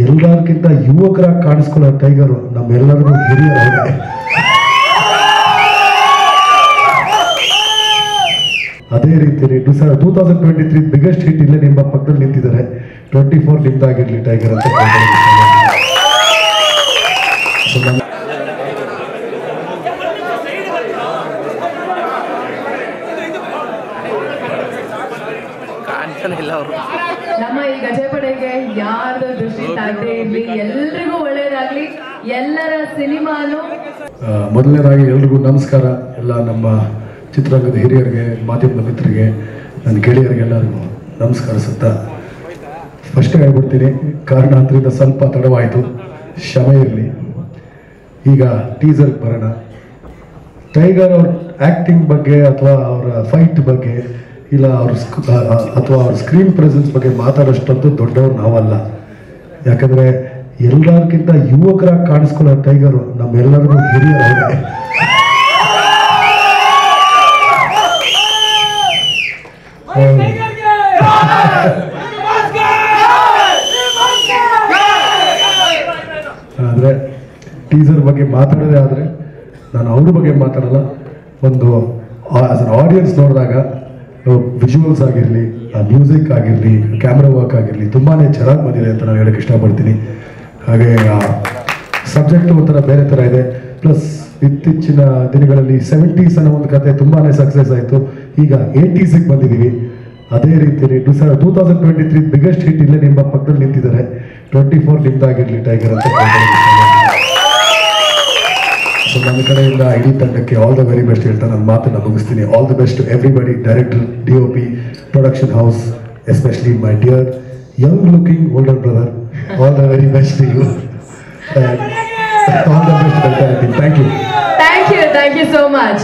ಎಲ್ಲರಿಗಿಂತ ಯುವಕರಾಗಿ ಕಾಣಿಸ್ಕೊಳ್ಳೋ ಟೈಗರು ನಮ್ಮೆಲ್ಲರಿಗೂ ಹಿರಿಯರವ್ರೆ. ಅದೇ ರೀತಿಯಲ್ಲಿ 2023 ಬಿಗ್ಗೆಸ್ಟ್ ಹಿಟ್ ಇಲ್ಲೇ ನಿಮ್ಮ ಪಕ್ಕದಲ್ಲಿ ನಿಂತಿದ್ದಾರೆ. 24 ನಿಮ್ದಾಗಿರ್ಲಿ ಟೈಗರ್ ಅಂತ ನಮ್ಮ ಈ ಗಜಪಡೆಗೆ ಯಾರ್ದು ದೃಷ್ಟಿ ತಾಗದೆ ಇರ್ಲಿ, ಎಲ್ರಿಗೂ ಒಳ್ಳೇದಾಗ್ಲಿ, ಎಲ್ಲರ ಸಿನಿಮಾನು. ಮೊದಲನೇದಾಗಿ ಎಲ್ರಿಗೂ ನಮಸ್ಕಾರ. ಎಲ್ಲ ನಮ್ಮ ಚಿತ್ರರಂಗದ ಹಿರಿಯರಿಗೆ, ಮಾಧ್ಯಮದ ಮಿತ್ರರಿಗೆ, ನನ್ನ ಗೆಳೆಯರಿಗೆಲ್ಲರಿಗೂ ನಮಸ್ಕರಿಸುತ್ತಾ ಫಸ್ಟ್ ಹೇಳ್ಬಿಡ್ತೀನಿ, ಕಾರಣಾಂತರಿಂದ ಸ್ವಲ್ಪ ತಡವಾಯಿತು, ಕ್ಷಮೆ ಇರಲಿ. ಈಗ ಟೀಸರ್ಗೆ ಬರೋಣ. ಟೈಗರ್ ಅವ್ರ ಆ್ಯಕ್ಟಿಂಗ್ ಬಗ್ಗೆ ಅಥವಾ ಅವರ ಫೈಟ್ ಬಗ್ಗೆ ಇಲ್ಲ ಅಥವಾ ಅವ್ರ ಸ್ಕ್ರೀನ್ ಪ್ರೆಸೆನ್ಸ್ ಬಗ್ಗೆ ಮಾತಾಡೋಷ್ಟಂತೂ ದೊಡ್ಡವ್ರು ನಾವಲ್ಲ. ಯಾಕಂದರೆ ಎಲ್ಲರಿಗಿಂತ ಯುವಕರಾಗಿ ಕಾಣಿಸ್ಕೊಳ್ಳೋ ಟೈಗರು ನಮ್ಮೆಲ್ಲರಿಗೂ ಹಿರಿಯರವ್ರೆ. ಆದರೆ ಟೀಸರ್ ಬಗ್ಗೆ ಮಾತಾಡೋದೇ ಆದರೆ ನಾನು ಅವ್ರ ಬಗ್ಗೆ ಮಾತಾಡಲ್ಲ. ಒಂದು ಆಸ್ ಅನ್ ಆಡಿಯನ್ಸ್ ನೋಡಿದಾಗ ವಿಜುವಲ್ಸ್ ಆಗಿರಲಿ, ಮ್ಯೂಸಿಕ್ ಆಗಿರಲಿ, ಕ್ಯಾಮ್ರಾ ವರ್ಕ್ ಆಗಿರಲಿ ತುಂಬಾ ಚೆನ್ನಾಗಿ ಬಂದಿದೆ ಅಂತ ನಾನು ಹೇಳೋಕ್ಕೆ ಇಷ್ಟಪಡ್ತೀನಿ. ಹಾಗೆ ಸಬ್ಜೆಕ್ಟು ಒಂಥರ ಬೇರೆ ಥರ ಇದೆ. ಪ್ಲಸ್ ಇತ್ತೀಚಿನ ದಿನಗಳಲ್ಲಿ 70s ಅನ್ನೋ ಒಂದು ಕತೆ ತುಂಬಾ ಸಕ್ಸಸ್ ಆಯಿತು. ಈಗ 80s ಬಂದಿದ್ದೀವಿ. ಅದೇ ರೀತಿಯಲ್ಲಿ 2023 ಬಿಗ್ಗೆಸ್ಟ್ ಹಿಟ್ ಇಲ್ಲೇ ನಿಮ್ಮ ಪಕ್ಕದಲ್ಲಿ ನಿಂತಿದ್ದಾರೆ. 24 ನಿಮ್ದಾಗಿರ್ಲಿ ಟೈಗರ್ ಅಂತ ಸೊ ನನ್ನ ಕಡೆಯಿಂದ ಇಡೀ ತಂಡಕ್ಕೆ ಆಲ್ ದ ವೆರಿ ಬೆಸ್ಟ್ ಹೇಳ್ತಾ ನನ್ನ ಮಾತನ್ನು ಮುಗಿಸ್ತೀನಿ. All the best to everybody, director, DOP, production house, especially my dear young looking older brother. All the very best to you. All the best. Thank you. Thank you so much.